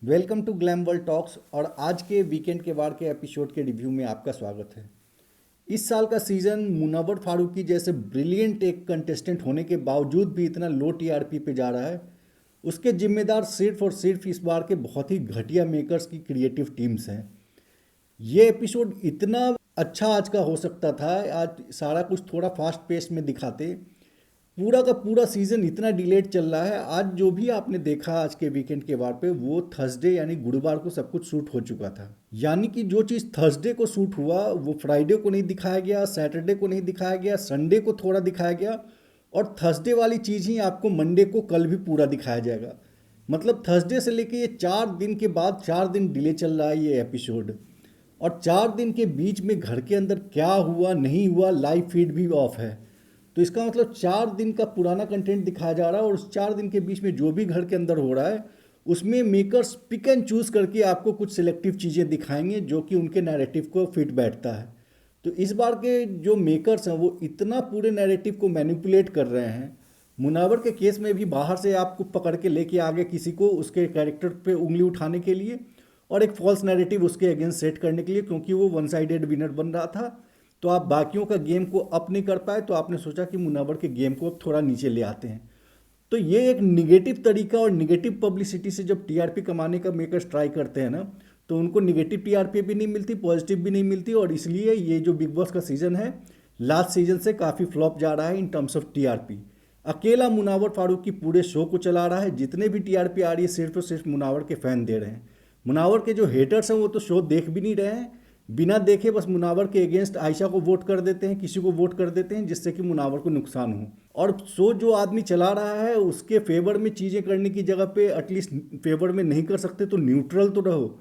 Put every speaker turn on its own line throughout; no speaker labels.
Welcome to glam world talks. और आज के वीकेंड के वार के एपिसोड के रिव्यू में आपका स्वागत है। इस साल का सीज़न मुनव्वर फारूकी जैसे ब्रिलियंट एक कंटेस्टेंट होने के बावजूद भी इतना लो टीआरपी पे जा रहा है। उसके जिम्मेदार सिर्फ और सिर्फ इस बार के बहुत ही घटिया मेकर्स की क्रिएटिव टीम्स हैं। ये एपिसोड इतना अच्छा आज का हो सकता था। आज सारा कुछ थोड़ा फास्ट पेस में दिखाते। पूरा का पूरा सीज़न इतना डिलेड चल रहा है। आज जो भी आपने देखा आज के वीकेंड के वार पे, वो थर्सडे यानी गुरुवार को सब कुछ शूट हो चुका था। यानी कि जो चीज़ थर्सडे को शूट हुआ वो फ्राइडे को नहीं दिखाया गया, सैटरडे को नहीं दिखाया गया, संडे को थोड़ा दिखाया गया, और थर्सडे वाली चीज़ ही आपको मंडे को कल भी पूरा दिखाया जाएगा। मतलब थर्सडे से लेके ये 4 दिन के बाद 4 दिन डिले चल रहा है ये एपिसोड। और 4 दिन के बीच में घर के अंदर क्या हुआ नहीं हुआ, लाइव फीड भी ऑफ है। तो इसका मतलब 4 दिन का पुराना कंटेंट दिखाया जा रहा है, और उस 4 दिन के बीच में जो भी घर के अंदर हो रहा है उसमें मेकर्स पिक एंड चूज़ करके आपको कुछ सिलेक्टिव चीज़ें दिखाएंगे जो कि उनके नैरेटिव को फिट बैठता है। तो इस बार के जो मेकर्स हैं वो इतना पूरे नैरेटिव को मैनिपुलेट कर रहे हैं। मुनावर के केस में भी बाहर से आपको पकड़ के लेके आ गए किसी को उसके कैरेक्टर पे उंगली उठाने के लिए, और एक फॉल्स नैरेटिव उसके अगेंस्ट सेट करने के लिए, क्योंकि वो वन साइडेड विनर बन रहा था। तो आप बाकियों का गेम को अप नहीं कर पाए, तो आपने सोचा कि मुनावर के गेम को अब थोड़ा नीचे ले आते हैं। तो ये एक निगेटिव तरीका और निगेटिव पब्लिसिटी से जब टीआरपी कमाने का मेकर्स ट्राई करते हैं ना, तो उनको निगेटिव टीआरपी भी नहीं मिलती, पॉजिटिव भी नहीं मिलती। और इसलिए ये जो बिग बॉस का सीज़न है लास्ट सीजन से काफ़ी फ्लॉप जा रहा है इन टर्म्स ऑफ टीआरपी। अकेला मुनावर फारूकी पूरे शो को चला रहा है। जितने भी टीआरपी आ रही है सिर्फ और सिर्फ मुनावर के फैन दे रहे हैं। मुनावर के जो हेटर्स हैं वो तो शो देख भी नहीं रहे हैं, बिना देखे बस मुनावर के अगेंस्ट आयशा को वोट कर देते हैं, किसी को वोट कर देते हैं जिससे कि मुनावर को नुकसान हो। और शो जो आदमी चला रहा है उसके फेवर में चीज़ें करने की जगह पे एटलीस्ट फेवर में नहीं कर सकते तो न्यूट्रल तो रहो।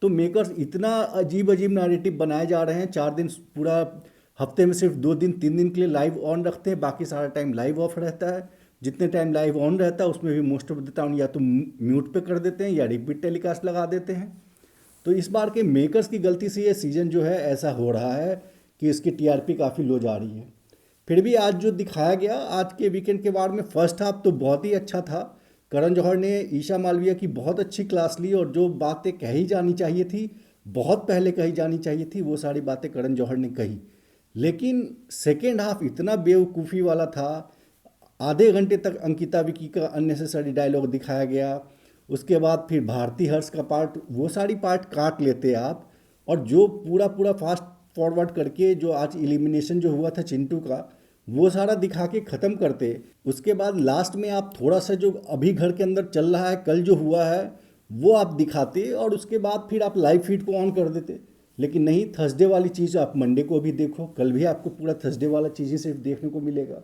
तो मेकर्स इतना अजीब अजीब नैरेटिव बनाए जा रहे हैं। 4 दिन पूरा, हफ्ते में सिर्फ 2 दिन 3 दिन के लिए लाइव ऑन रखते हैं, बाकी सारा टाइम लाइव ऑफ रहता है। जितने टाइम लाइव ऑन रहता है उसमें भी मोस्ट ऑफ द टाइम या तो म्यूट पे कर देते हैं या रिपीट टेलीकास्ट लगा देते हैं। तो इस बार के मेकर्स की गलती से ये सीज़न जो है ऐसा हो रहा है कि इसकी टीआरपी काफ़ी लो जा रही है। फिर भी आज जो दिखाया गया आज के वीकेंड के वार में, फर्स्ट हाफ तो बहुत ही अच्छा था। करण जौहर ने ईशा मालविया की बहुत अच्छी क्लास ली, और जो बातें कही जानी चाहिए थी, बहुत पहले कही जानी चाहिए थी, वो सारी बातें करण जौहर ने कही। लेकिन सेकेंड हाफ इतना बेवकूफ़ी वाला था। आधे घंटे तक अंकिता विकी का अननेसेसरी डायलॉग दिखाया गया। उसके बाद फिर भारती हर्ष का पार्ट, वो सारी पार्ट काट लेते आप, और जो पूरा पूरा फास्ट फॉरवर्ड करके जो आज एलिमिनेशन जो हुआ था चिंटू का, वो सारा दिखा के ख़त्म करते। उसके बाद लास्ट में आप थोड़ा सा जो अभी घर के अंदर चल रहा है, कल जो हुआ है वो आप दिखाते, और उसके बाद फिर आप लाइव फीड को ऑन कर देते। लेकिन नहीं, थर्सडे वाली चीज़ आप मंडे को भी देखो, कल भी आपको पूरा थर्सडे वाला चीज़ें सिर्फ देखने को मिलेगा।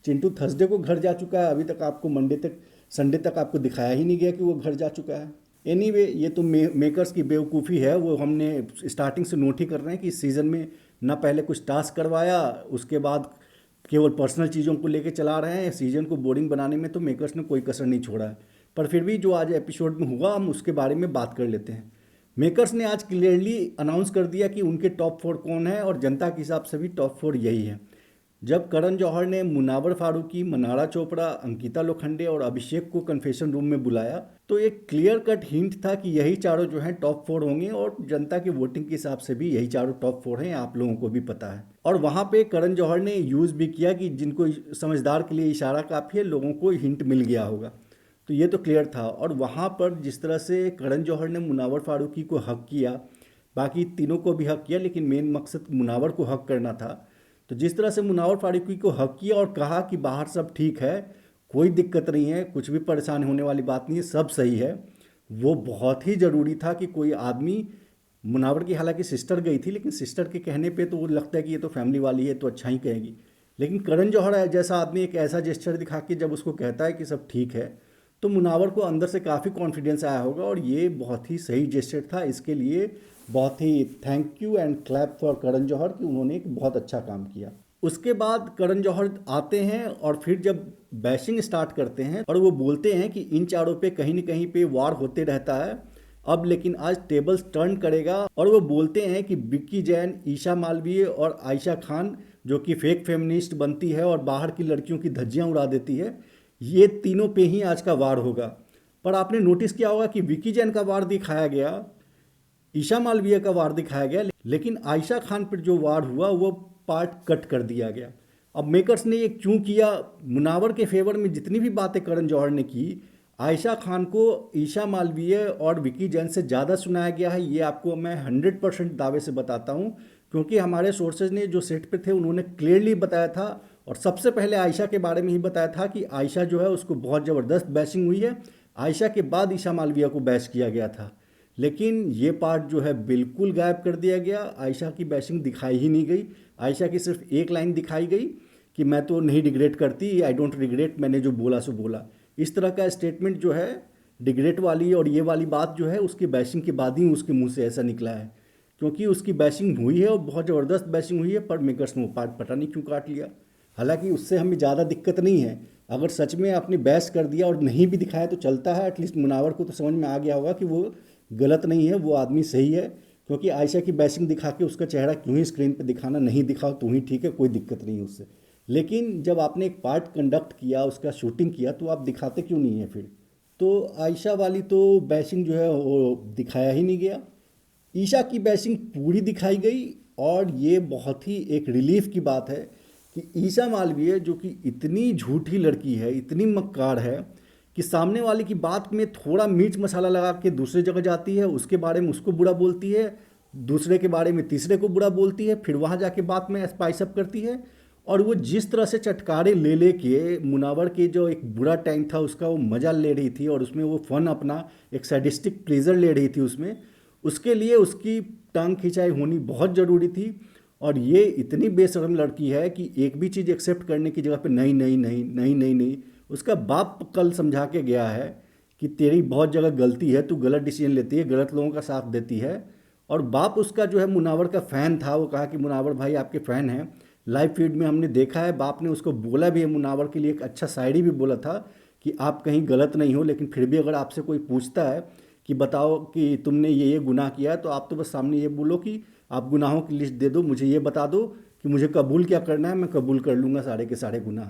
चिंटू थर्सडे को घर जा चुका है, अभी तक आपको मंडे तक, संडे तक आपको दिखाया ही नहीं गया कि वो घर जा चुका है। एनीवे, ये तो मेकर्स की बेवकूफ़ी है। वो हमने स्टार्टिंग से नोट ही कर रहे हैं कि इस सीज़न में ना पहले कुछ टास्क करवाया, उसके बाद केवल पर्सनल चीज़ों को लेके चला रहे हैं। सीज़न को बोरिंग बनाने में तो मेकर्स ने कोई कसर नहीं छोड़ा है। पर फिर भी जो आज एपिसोड में हुआ हम उसके बारे में बात कर लेते हैं। मेकर्स ने आज क्लियरली अनाउंस कर दिया कि उनके टॉप 4 कौन है, और जनता के हिसाब से भी टॉप 4 यही है। जब करण जौहर ने मुनावर फारूकी, मनारा चोपड़ा, अंकिता लोखंडे और अभिषेक को कन्फेशन रूम में बुलाया, तो एक क्लियर कट हिंट था कि यही चारों जो हैं टॉप 4 होंगे, और जनता की वोटिंग के हिसाब से भी यही चारों टॉप 4 हैं, आप लोगों को भी पता है। और वहाँ पे करण जौहर ने यूज़ भी किया कि जिनको समझदार के लिए इशारा काफ़ी है, लोगों को हिंट मिल गया होगा। तो ये तो क्लियर था। और वहाँ पर जिस तरह से करण जौहर ने मुनावर फारूकी को हक किया, बाकी तीनों को भी हक किया, लेकिन मेन मकसद मुनावर को हक करना था। तो जिस तरह से मुनावर फारूकी को हक किया और कहा कि बाहर सब ठीक है, कोई दिक्कत नहीं है, कुछ भी परेशान होने वाली बात नहीं है, सब सही है, वो बहुत ही ज़रूरी था कि कोई आदमी, मुनावर की हालांकि सिस्टर गई थी, लेकिन सिस्टर के कहने पे तो वो लगता है कि ये तो फैमिली वाली है तो अच्छा ही कहेगी। लेकिन करण जौहर जैसा आदमी एक ऐसा जेस्चर दिखा के जब उसको कहता है कि सब ठीक है, तो मुनावर को अंदर से काफ़ी कॉन्फिडेंस आया होगा, और ये बहुत ही सही जेस्चर था। इसके लिए बहुत ही thank you and clap for Karan Johar कि उन्होंने एक बहुत अच्छा काम किया। उसके बाद करण जौहर आते हैं और फिर जब बैशिंग स्टार्ट करते हैं, और वो बोलते हैं कि इन चारों पे कहीं न कहीं पे वार होते रहता है अब, लेकिन आज टेबल्स टर्न करेगा। और वो बोलते हैं कि विक्की जैन, ईशा मालवीय और आयशा खान, जो कि फेक फेमिनिस्ट बनती है और बाहर की लड़कियों की धज्जियां उड़ा देती है, ये तीनों पे ही आज का वार होगा। पर आपने नोटिस किया होगा कि विकी जैन का वार दिखाया गया, ईशा मालवीय का वार दिखाया गया, लेकिन आयशा खान पर जो वार हुआ वो पार्ट कट कर दिया गया। अब मेकर्स ने ये क्यों किया? मुनावर के फेवर में जितनी भी बातें करण जौहर ने की, आयशा खान को ईशा मालवीय और विकी जैन से ज़्यादा सुनाया गया है, ये आपको मैं 100% दावे से बताता हूँ, क्योंकि हमारे सोर्सेज ने जो सेट पे थे उन्होंने क्लियरली बताया था, और सबसे पहले आयशा के बारे में ही बताया था कि आयशा जो है उसको बहुत ज़बरदस्त बैशिंग हुई है। आयशा के बाद ईशा मालवीय को बैश किया गया था, लेकिन ये पार्ट जो है बिल्कुल गायब कर दिया गया। आयशा की बैशिंग दिखाई ही नहीं गई। आयशा की सिर्फ एक लाइन दिखाई गई कि मैं तो नहीं रिग्रेट करती, आई डोंट रिग्रेट, मैंने जो बोला सो बोला। इस तरह का स्टेटमेंट जो है रिग्रेट वाली और ये वाली बात जो है उसकी बैशिंग के बाद ही उसके मुंह से ऐसा निकला है, क्योंकि उसकी बैशिंग हुई है और बहुत ज़बरदस्त बैशिंग हुई है, पर मेकर्स ने वो पार्ट पता नहीं क्यों काट लिया। हालांकि उससे हमें ज़्यादा दिक्कत नहीं है, अगर सच में आपने बैश कर दिया और नहीं भी दिखाया तो चलता है। एटलीस्ट मुनावर को तो समझ में आ गया होगा कि वो गलत नहीं है, वो आदमी सही है, क्योंकि आयशा की बैशिंग दिखा के उसका चेहरा क्यों ही स्क्रीन पे दिखाना, नहीं दिखाओ तो ही ठीक है, कोई दिक्कत नहीं है उससे। लेकिन जब आपने एक पार्ट कंडक्ट किया, उसका शूटिंग किया, तो आप दिखाते क्यों नहीं है फिर? तो आयशा वाली तो बैशिंग जो है वो दिखाया ही नहीं गया। ईशा की बैशिंग पूरी दिखाई गई, और ये बहुत ही एक रिलीफ की बात है कि ईशा मालवीय जो कि इतनी झूठी लड़की है, इतनी मक्कार है, कि सामने वाले की बात में थोड़ा मिर्च मसाला लगा के दूसरे जगह जाती है, उसके बारे में उसको बुरा बोलती है, दूसरे के बारे में तीसरे को बुरा बोलती है, फिर वहाँ जाके बात में स्पाइस अप करती है। और वो जिस तरह से चटकारे ले ले के मुनावर के जो एक बुरा टाइम था उसका वो मज़ा ले रही थी, और उसमें वो फन अपना एक सैडिस्टिक प्लेजर ले रही थी उसमें, उसके लिए उसकी टांग खिंचाई होनी बहुत ज़रूरी थी। और ये इतनी बेशर्म लड़की है कि एक भी चीज़ एक्सेप्ट करने की जगह पे नहीं नहीं नहीं नहीं नहीं नहीं। उसका बाप कल समझा के गया है कि तेरी बहुत जगह गलती है, तू गलत डिसीजन लेती है, गलत लोगों का साथ देती है। और बाप उसका जो है मुनावर का फ़ैन था, वो कहा कि मुनावर भाई आपके फ़ैन हैं, लाइव फीड में हमने देखा है। बाप ने उसको बोला भी है, मुनावर के लिए एक अच्छा शायरी भी बोला था कि आप कहीं गलत नहीं हो, लेकिन फिर भी अगर आपसे कोई पूछता है कि बताओ कि तुमने ये गुनाह किया है, तो आप तो बस सामने ये बोलो कि आप गुनाहों की लिस्ट दे दो, मुझे ये बता दो कि मुझे कबूल क्या करना है, मैं कबूल कर लूँगा सारे के सारे गुनाह।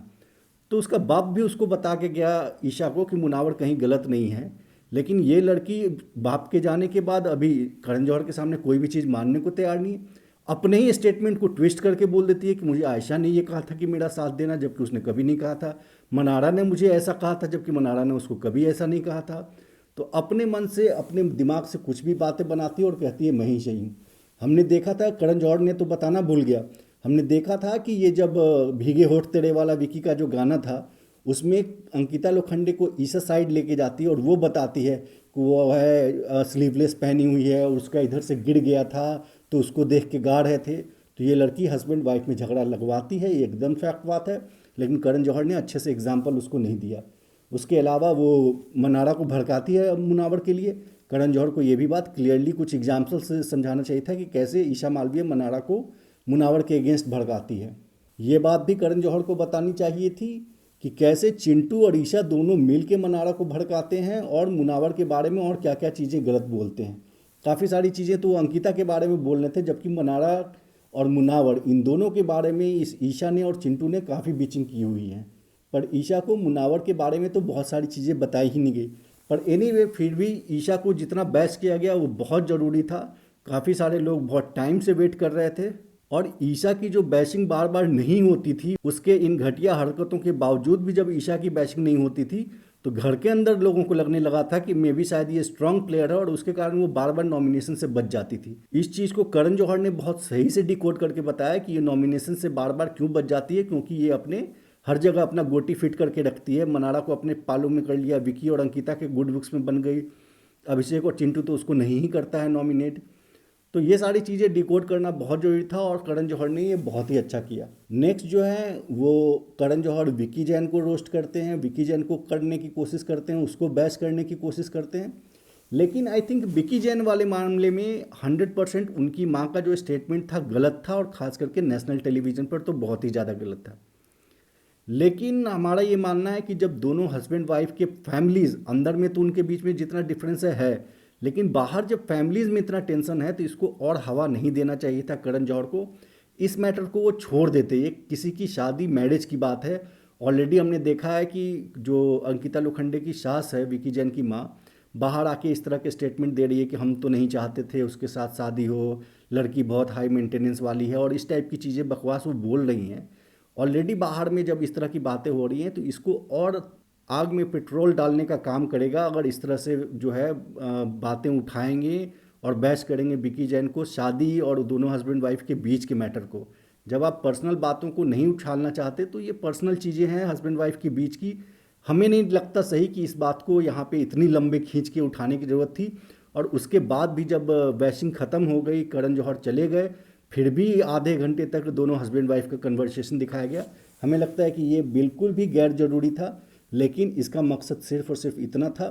तो उसका बाप भी उसको बता के गया ईशा को कि मुनावर कहीं गलत नहीं है। लेकिन ये लड़की बाप के जाने के बाद अभी करण जौहर के सामने कोई भी चीज़ मानने को तैयार नहीं है। अपने ही स्टेटमेंट को ट्विस्ट करके बोल देती है कि मुझे आयशा ने ये कहा था कि मेरा साथ देना, जबकि उसने कभी नहीं कहा था। मनारा ने मुझे ऐसा कहा था, जबकि मनारा ने उसको कभी ऐसा नहीं कहा था। तो अपने मन से, अपने दिमाग से कुछ भी बातें बनाती है और कहती है मैं ही सही हूँ। हमने देखा था, करण जौहर ने तो बताना भूल गया, हमने देखा था कि ये जब भीगे होठ तेरे वाला विकी का जो गाना था, उसमें अंकिता लोखंडे को ईसा साइड लेके जाती है और वो बताती है कि वो है स्लीवलेस पहनी हुई है और उसका इधर से गिर गया था तो उसको देख के गा रहे थे। तो ये लड़की हस्बैंड वाइफ में झगड़ा लगवाती है, ये एकदम फैक्ट बात है। लेकिन करण जौहर ने अच्छे से एग्जाम्पल उसको नहीं दिया। उसके अलावा वो मनारा को भड़काती है मुनावर के लिए। करण जौहर को ये भी बात क्लियरली कुछ एग्जाम्पल से समझाना चाहिए था कि कैसे ईशा मालवीय मनारा को मुनावर के अगेंस्ट भड़काती है। ये बात भी करण जौहर को बतानी चाहिए थी कि कैसे चिंटू और ईशा दोनों मिल के मनारा को भड़काते हैं और मुनावर के बारे में और क्या क्या चीज़ें गलत बोलते हैं। काफ़ी सारी चीज़ें तो अंकिता के बारे में बोल रहे थे, जबकि मनारा और मुनावर इन दोनों के बारे में इस ईशा ने और चिंटू ने काफ़ी बिचिंग की हुई है। पर ईशा को मुनावर के बारे में तो बहुत सारी चीज़ें बताई ही नहीं गई। पर एनीवे फिर भी ईशा को जितना बैश किया गया वो बहुत ज़रूरी था। काफ़ी सारे लोग बहुत टाइम से वेट कर रहे थे, और ईशा की जो बैशिंग बार बार नहीं होती थी, उसके इन घटिया हरकतों के बावजूद भी जब ईशा की बैशिंग नहीं होती थी तो घर के अंदर लोगों को लगने लगा था कि मे भी शायद ये स्ट्रांग प्लेयर है, और उसके कारण वो बार बार नॉमिनेशन से बच जाती थी। इस चीज़ को करण जौहर ने बहुत सही से डिकोड करके बताया कि ये नॉमिनेशन से बार बार क्यों बच जाती है, क्योंकि ये अपने हर जगह अपना गोटी फिट करके रखती है। मनारा को अपने पालों में कर लिया, विकी और अंकिता के गुड बुक्स में बन गई, अभिषेक और चिंटू तो उसको नहीं ही करता है नॉमिनेट। तो ये सारी चीज़ें डिकोड करना बहुत ज़रूरी था, और करण जौहर ने ये बहुत ही अच्छा किया। नेक्स्ट जो है वो करण जौहर विकी जैन को रोस्ट करते हैं, विकी जैन को करने की कोशिश करते हैं, उसको बैश करने की कोशिश करते हैं। लेकिन आई थिंक विकी जैन वाले मामले में 100% उनकी माँ का जो स्टेटमेंट था गलत था, और ख़ास करके नेशनल टेलीविज़न पर तो बहुत ही ज़्यादा गलत था। लेकिन हमारा ये मानना है कि जब दोनों हस्बैंड वाइफ के फैमिलीज़ अंदर में तो उनके बीच में जितना डिफरेंस है, लेकिन बाहर जब फैमिलीज़ में इतना टेंशन है तो इसको और हवा नहीं देना चाहिए था करण जौहर को। इस मैटर को वो छोड़ देते, ये किसी की शादी मैरिज की बात है, ऑलरेडी हमने देखा है कि जो अंकिता लोखंडे की सास है, विकी जैन की माँ, बाहर आके इस तरह के स्टेटमेंट दे रही है कि हम तो नहीं चाहते थे उसके साथ शादी हो, लड़की बहुत हाई मेंटेनेंस वाली है, और इस टाइप की चीज़ें बकवास वो बोल रही हैं। ऑलरेडी बाहर में जब इस तरह की बातें हो रही हैं तो इसको और आग में पेट्रोल डालने का काम करेगा अगर इस तरह से जो है बातें उठाएंगे और बहस करेंगे विकी जैन को शादी और दोनों हस्बैंड वाइफ के बीच के मैटर को। जब आप पर्सनल बातों को नहीं उछालना चाहते तो ये पर्सनल चीज़ें हैं हस्बैंड वाइफ के बीच की। हमें नहीं लगता सही कि इस बात को यहाँ पे इतनी लंबे खींच के उठाने की ज़रूरत थी। और उसके बाद भी जब बैशिंग ख़त्म हो गई, करण जौहर चले गए, फिर भी आधे घंटे तक दोनों हस्बैंड वाइफ का कन्वर्सेशन दिखाया गया। हमें लगता है कि ये बिल्कुल भी गैर ज़रूरी था, लेकिन इसका मकसद सिर्फ और सिर्फ इतना था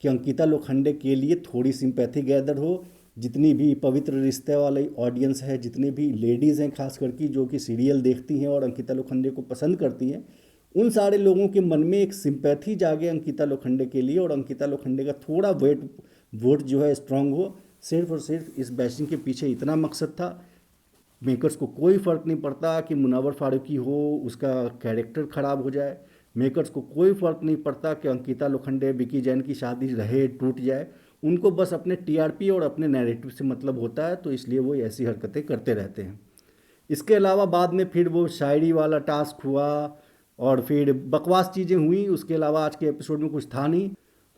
कि अंकिता लोखंडे के लिए थोड़ी सिंपैथी गैदर हो। जितनी भी पवित्र रिश्ते वाली ऑडियंस है, जितने भी लेडीज़ हैं खास करके जो कि सीरियल देखती हैं और अंकिता लोखंडे को पसंद करती हैं, उन सारे लोगों के मन में एक सिंपैथी जागे अंकिता लोखंडे के लिए, और अंकिता लोखंडे का थोड़ा वोट जो है स्ट्रांग हो। सिर्फ और सिर्फ इस बैशिंग के पीछे इतना मकसद था। मेकर्स को कोई फ़र्क नहीं पड़ता कि मुनव्वर फारूकी हो, उसका कैरेक्टर ख़राब हो जाए। मेकर्स को कोई फ़र्क नहीं पड़ता कि अंकिता लोखंडे विकी जैन की शादी रहे टूट जाए। उनको बस अपने टीआरपी और अपने नैरेटिव से मतलब होता है, तो इसलिए वो ऐसी हरकतें करते रहते हैं। इसके अलावा बाद में फिर वो शायरी वाला टास्क हुआ और फिर बकवास चीज़ें हुई। उसके अलावा आज के एपिसोड में कुछ था नहीं।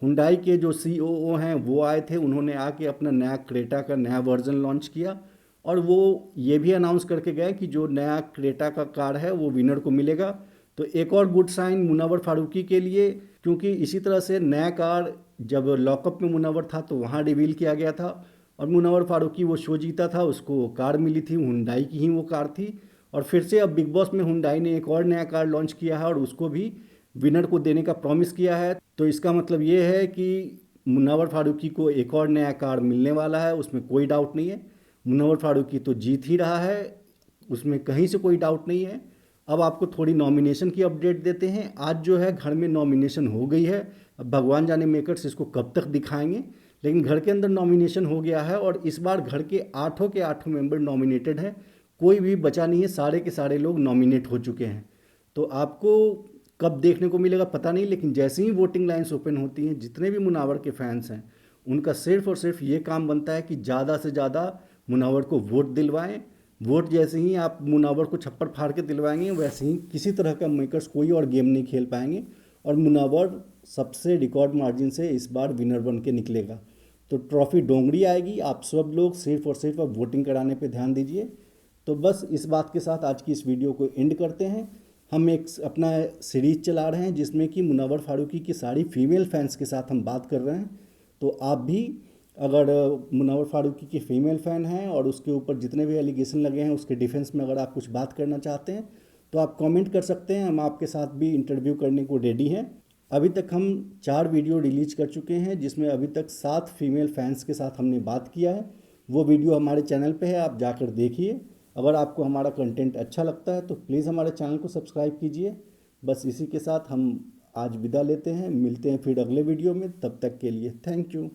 हुंडई के जो सीईओ हैं वो आए थे, उन्होंने आके अपना नया क्रेटा का नया वर्जन लॉन्च किया, और वो ये भी अनाउंस करके गए कि जो नया क्रेटा का कार है वो विनर को मिलेगा। तो एक और गुड साइन मुनव्वर फारूकी के लिए, क्योंकि इसी तरह से नया कार जब लॉकअप में मुनव्वर था तो वहाँ रिवील किया गया था, और मुनव्वर फारूकी वो शो जीता था, उसको कार मिली थी, हुंडई की ही वो कार थी। और फिर से अब बिग बॉस में हुंडई ने एक और नया कार लॉन्च किया है और उसको भी विनर को देने का प्रॉमिस किया है। तो इसका मतलब ये है कि मुनव्वर फारूकी को एक और नया कार मिलने वाला है, उसमें कोई डाउट नहीं है। मुनव्वर फारूकी तो जीत ही रहा है, उसमें कहीं से कोई डाउट नहीं है। अब आपको थोड़ी नॉमिनेशन की अपडेट देते हैं। आज जो है घर में नॉमिनेशन हो गई है। अब भगवान जाने मेकर्स इसको कब तक दिखाएंगे, लेकिन घर के अंदर नॉमिनेशन हो गया है और इस बार घर के आठों मेंबर नॉमिनेटेड हैं। कोई भी बचा नहीं है, सारे के सारे लोग नॉमिनेट हो चुके हैं। तो आपको कब देखने को मिलेगा पता नहीं, लेकिन जैसे ही वोटिंग लाइन्स ओपन होती हैं, जितने भी मुनावर के फैंस हैं उनका सिर्फ और सिर्फ ये काम बनता है कि ज़्यादा से ज़्यादा मुनावर को वोट दिलवाएं। वोट जैसे ही आप मुनावर को छप्पर फाड़ के दिलवाएंगे, वैसे ही किसी तरह का मेकर्स कोई और गेम नहीं खेल पाएंगे, और मुनावर सबसे रिकॉर्ड मार्जिन से इस बार विनर बन के निकलेगा। तो ट्रॉफी डोंगरी आएगी। आप सब लोग सिर्फ और सिर्फ अब वोटिंग कराने पे ध्यान दीजिए। तो बस इस बात के साथ आज की इस वीडियो को एंड करते हैं। हम एक अपना सीरीज चला रहे हैं जिसमें कि मुनव्वर फारूकी की सारी फीमेल फैंस के साथ हम बात कर रहे हैं। तो आप भी अगर मुनव्वर फारूकी के फीमेल फ़ैन हैं और उसके ऊपर जितने भी एलिगेशन लगे हैं उसके डिफेंस में अगर आप कुछ बात करना चाहते हैं तो आप कमेंट कर सकते हैं। हम आपके साथ भी इंटरव्यू करने को रेडी हैं। अभी तक हम 4 वीडियो रिलीज कर चुके हैं, जिसमें अभी तक 7 फीमेल फैंस के साथ हमने बात किया है। वो वीडियो हमारे चैनल पे है, आप जाकर देखिए। अगर आपको हमारा कंटेंट अच्छा लगता है तो प्लीज़ हमारे चैनल को सब्सक्राइब कीजिए। बस इसी के साथ हम आज विदा लेते हैं। मिलते हैं फिर अगले वीडियो में, तब तक के लिए थैंक यू।